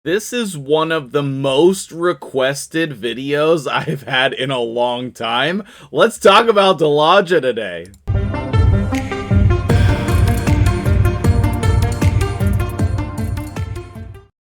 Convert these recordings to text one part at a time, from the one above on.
This is one of the most requested videos I've had in a long time. Let's talk about Delaaja today.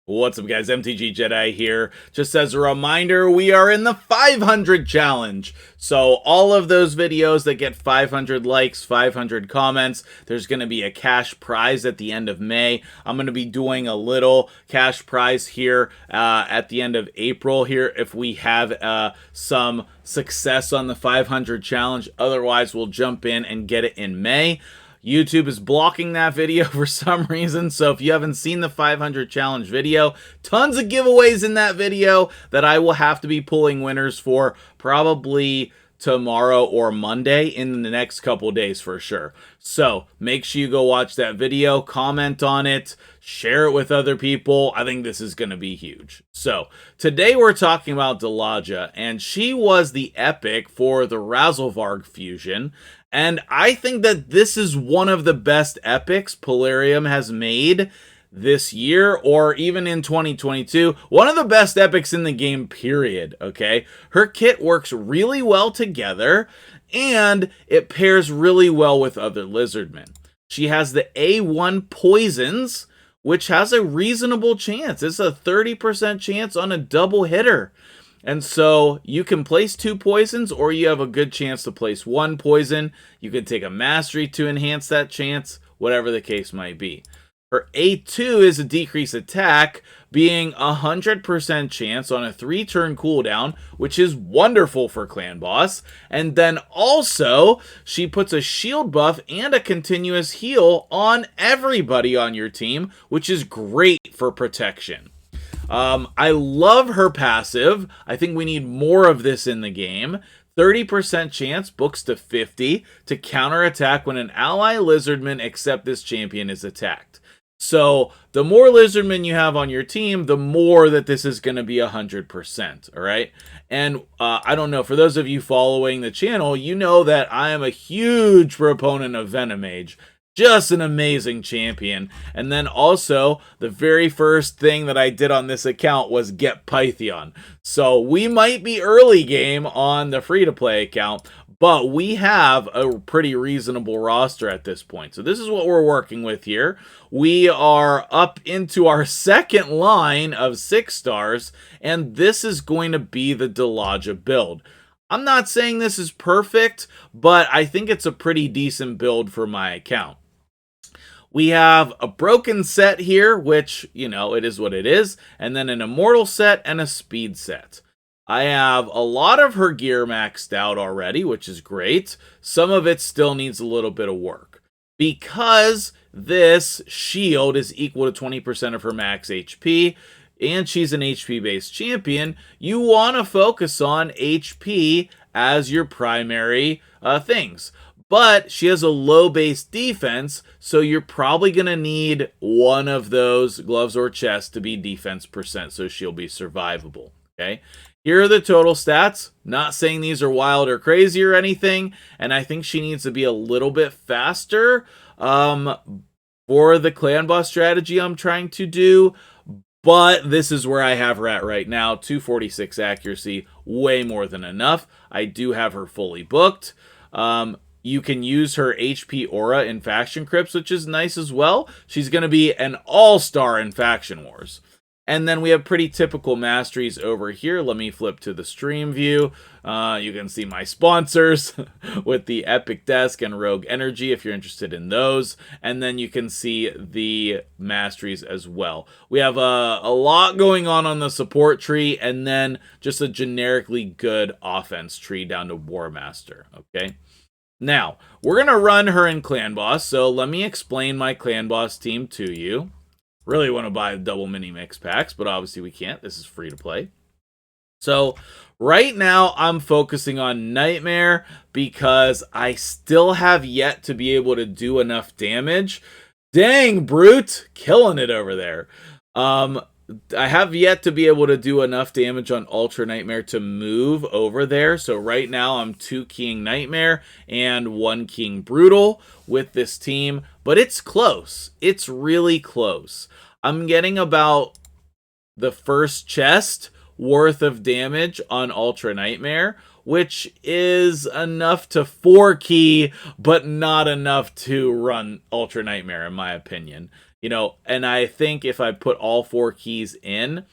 What's up, guys? MtgJedi here. Just as a reminder, we are in the 500 challenge. So all of those videos that get 500 likes, 500 comments, there's going to be a cash prize at the end of May. I'm going to be doing a little cash prize here at the end of April here if we have some success on the 500 challenge. Otherwise, we'll jump in and get it in May. YouTube is blocking that video for some reason, so if you haven't seen the 500 challenge video, tons of giveaways in that video that I will have to be pulling winners for probably tomorrow or Monday in the next couple days for sure. So make sure you go watch that video, comment on it, share it with other people. I think this is going to be huge. So today we're talking about Delaaja, and she was the epic for the Razzlevarg fusion. And I think that this is one of the best epics Polarium has made this year, or even in 2022. One of the best epics in the game, period, okay? Her kit works really well together, and it pairs really well with other Lizardmen. She has the A1 poisons, which has a reasonable chance. It's a 30% chance on a double hitter. And so you can place 2 poisons, or you have a good chance to place 1 poison. You can take a mastery to enhance that chance, whatever the case might be. Her A2 is a decreased attack, being 100% chance on a 3-turn cooldown, which is wonderful for Clan Boss. And then also, she puts a shield buff and a continuous heal on everybody on your team, which is great for protection. I love her passive. I think we need more of this in the game. 30% chance, books to 50, to counterattack when an ally Lizardman except this champion is attacked. So the more Lizardmen you have on your team, the more that this is going to be 100%, all right? And I don't know, for those of you following the channel, you know that I am a huge proponent of Venomage. Just an amazing champion. And then also, the very first thing that I did on this account was get Pythion. So we might be early game on the free-to-play account, but we have a pretty reasonable roster at this point. So this is what we're working with here. We are up into our second line of 6 stars, and this is going to be the Delaaja build. I'm not saying this is perfect, but I think it's a pretty decent build for my account. We have a broken set here, which, you know, it is what it is, and then an immortal set and a speed set. I have a lot of her gear maxed out already, which is great. Some of it still needs a little bit of work. Because this shield is equal to 20% of her max HP, and she's an HP-based champion, you want to focus on HP as your primary things. But she has a low base defense, so you're probably going to need one of those gloves or chests to be defense percent, so she'll be survivable, okay? Here are the total stats. Not saying these are wild or crazy or anything, and I think she needs to be a little bit faster for the clan boss strategy I'm trying to do, but this is where I have her at right now. 246 accuracy, way more than enough. I do have her fully booked. You can use her HP aura in Faction Crypts, which is nice as well. She's going to be an all-star in Faction Wars. And then we have pretty typical masteries over here. Let me flip to the stream view. You can see my sponsors with the Epic Desk and Rogue Energy if you're interested in those. And then you can see the masteries as well. We have a lot going on the support tree, and then just a generically good offense tree down to War Master, okay? Now, we're going to run her in Clan Boss, so let me explain my Clan Boss team to you. Really want to buy the double mini mix packs, but obviously we can't. This is free to play. So, right now, I'm focusing on Nightmare because I still have yet to be able to do enough damage. Dang, Brute! Killing it over there. I have yet to be able to do enough damage on Ultra Nightmare to move over there. So right now I'm 2 keying Nightmare and 1 keying Brutal with this team. But it's close. It's really close. I'm getting about the first chest worth of damage on Ultra Nightmare, which is enough to 4-key, but not enough to run Ultra Nightmare, in my opinion. You know, and I think if I put all 4 keys in,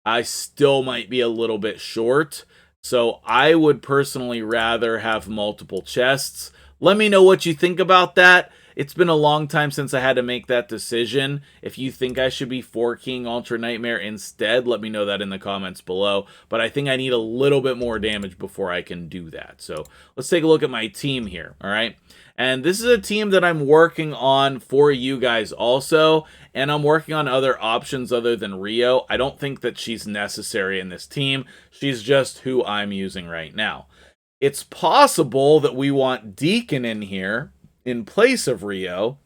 I still might be a little bit short. So I would personally rather have multiple chests. Let me know what you think about that. It's been a long time since I had to make that decision. If you think I should be 4-keying Ultra Nightmare instead, let me know that in the comments below. But I think I need a little bit more damage before I can do that. So let's take a look at my team here, all right? And this is a team that I'm working on for you guys also. And I'm working on other options other than Rio. I don't think that she's necessary in this team. She's just who I'm using right now. It's possible that we want Deacon in here in place of Rio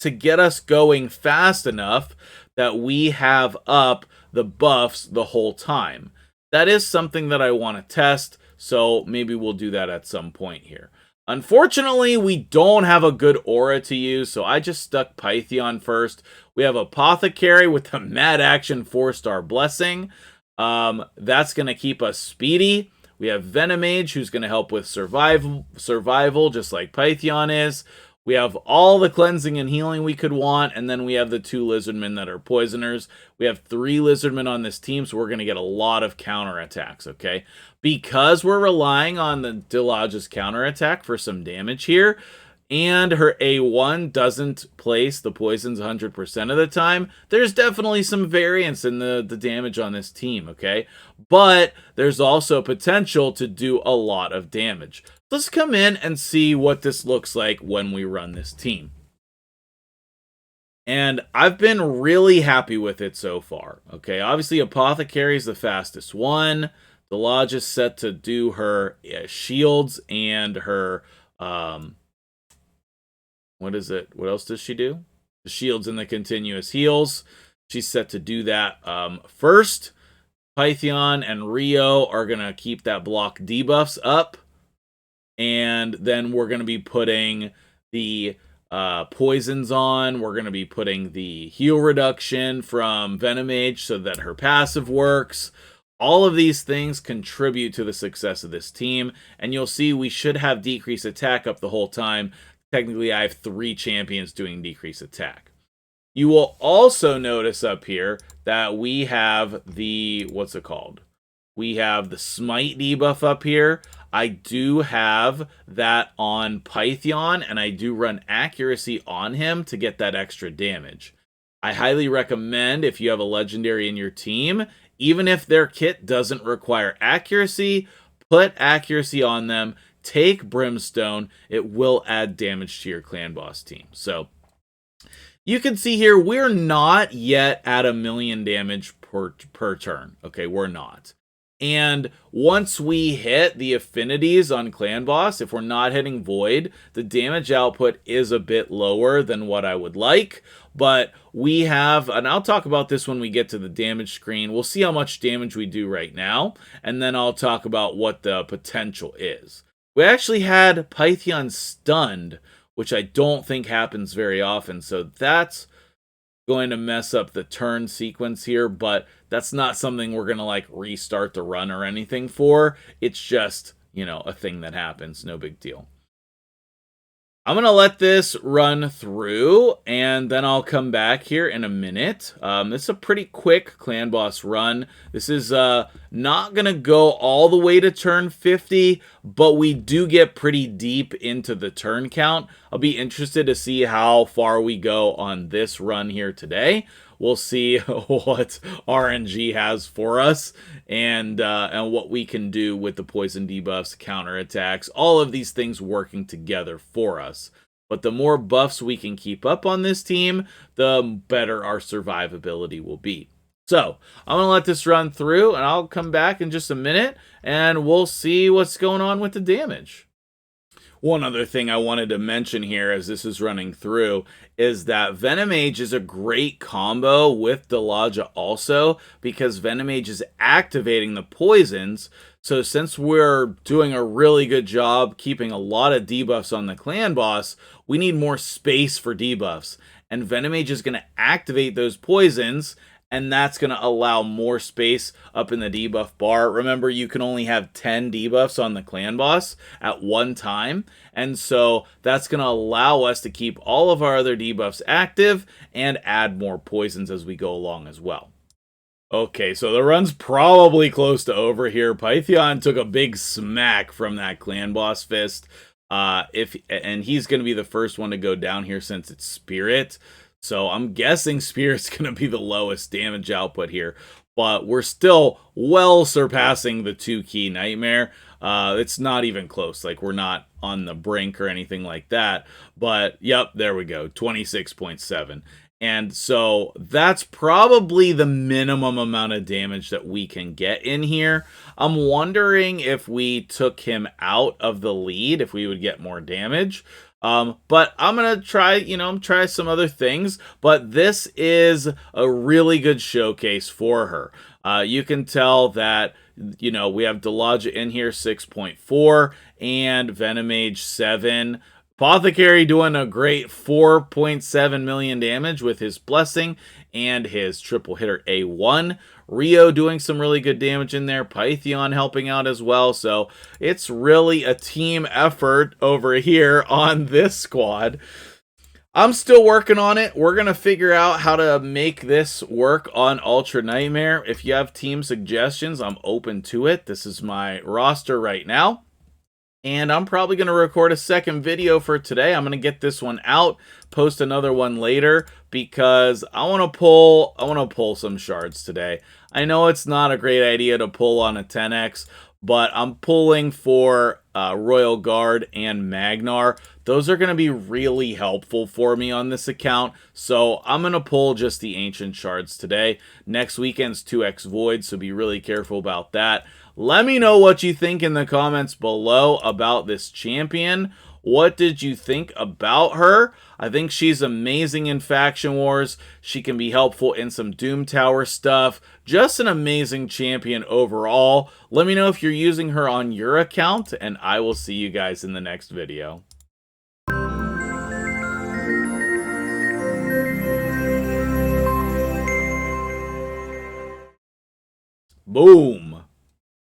to get us going fast enough that we have up the buffs the whole time. That is something that I want to test, so maybe we'll do that at some point here. Unfortunately, we don't have a good aura to use, so I just stuck Pythion first. We have Apothecary with the Mad Action 4-star Blessing. That's going to keep us speedy. We have Venomage, who's going to help with survival, just like Pythion is. We have all the cleansing and healing we could want, and then we have the 2 Lizardmen that are poisoners. We have 3 Lizardmen on this team, so we're going to get a lot of counterattacks, okay? Because we're relying on the Delaaja's counterattack for some damage here, and her A1 doesn't place the poisons 100% of the time, there's definitely some variance in the damage on this team, okay? But there's also potential to do a lot of damage. Let's come in and see what this looks like when we run this team. And I've been really happy with it so far, okay? Obviously, Apothecary is the fastest one. Delaaja's set to do her shields and her... what is it? What else does she do? The shields and the continuous heals. She's set to do that first. Pythion and Rio are going to keep that block debuffs up. And then we're going to be putting the poisons on. We're going to be putting the heal reduction from Venomage so that her passive works. All of these things contribute to the success of this team. And you'll see we should have decreased attack up the whole time. Technically, I have 3 champions doing decreased attack. You will also notice up here that we have the, what's it called? We have the smite debuff up here. I do have that on Pythion, and I do run accuracy on him to get that extra damage. I highly recommend if you have a legendary in your team, even if their kit doesn't require accuracy, put accuracy on them. Take Brimstone, it will add damage to your clan boss team. So you can see here, we're not yet at 1,000,000 damage per turn. Okay, we're not. And once we hit the affinities on clan boss, if we're not hitting void, the damage output is a bit lower than what I would like. But we have, and I'll talk about this when we get to the damage screen. We'll see how much damage we do right now, and then I'll talk about what the potential is. We actually had Pythion stunned, which I don't think happens very often, so that's going to mess up the turn sequence here, but that's not something we're going to like restart the run or anything for. It's just, you know, a thing that happens, no big deal. I'm going to let this run through, and then I'll come back here in a minute. This is a pretty quick clan boss run. This is not going to go all the way to turn 50, but we do get pretty deep into the turn count. I'll be interested to see how far we go on this run here today. We'll see what RNG has for us and what we can do with the poison debuffs, counterattacks, all of these things working together for us. But the more buffs we can keep up on this team, the better our survivability will be. So I'm going to let this run through, and I'll come back in just a minute, and we'll see what's going on with the damage. One other thing I wanted to mention here as this is running through is that Venomage is a great combo with Delaaja also, because Venomage is activating the poisons. So since we're doing a really good job keeping a lot of debuffs on the clan boss, we need more space for debuffs. And Venomage is going to activate those poisons, and that's going to allow more space up in the debuff bar. Remember, you can only have 10 debuffs on the clan boss at one time, and so that's going to allow us to keep all of our other debuffs active and add more poisons as we go along as well. Okay, so the run's probably close to over here. Pythion took a big smack from that clan boss fist. And he's going to be the first one to go down here since it's Spirit. So I'm guessing Spirit's going to be the lowest damage output here. But we're still well surpassing the 2-key Nightmare. It's not even close. Like, we're not on the brink or anything like that. But, yep, there we go. 26.7. And so that's probably the minimum amount of damage that we can get in here. I'm wondering if we took him out of the lead, if we would get more damage. But I'm going to try, try some other things. But this is a really good showcase for her. You can tell that, we have Delaaja in here, 6.4, and Venomage, 7. Apothecary doing a great 4.7 million damage with his Blessing and his triple hitter A1. Rio doing some really good damage in there. Pythion helping out as well. So it's really a team effort over here on this squad. I'm still working on it. We're going to figure out how to make this work on Ultra Nightmare. If you have team suggestions, I'm open to it. This is my roster right now. And I'm probably going to record a second video for today. I'm going to get this one out, post another one later, because I want to pull some shards today. I know it's not a great idea to pull on a 10x, but I'm pulling for Royal Guard and Magnar. Those are going to be really helpful for me on this account, so I'm going to pull just the Ancient Shards today. Next weekend's 2x Void, so be really careful about that. Let me know what you think in the comments below about this champion. What did you think about her? I think she's amazing in Faction Wars. She can be helpful in some Doom Tower stuff. Just an amazing champion overall. Let me know if you're using her on your account, and I will see you guys in the next video. Boom.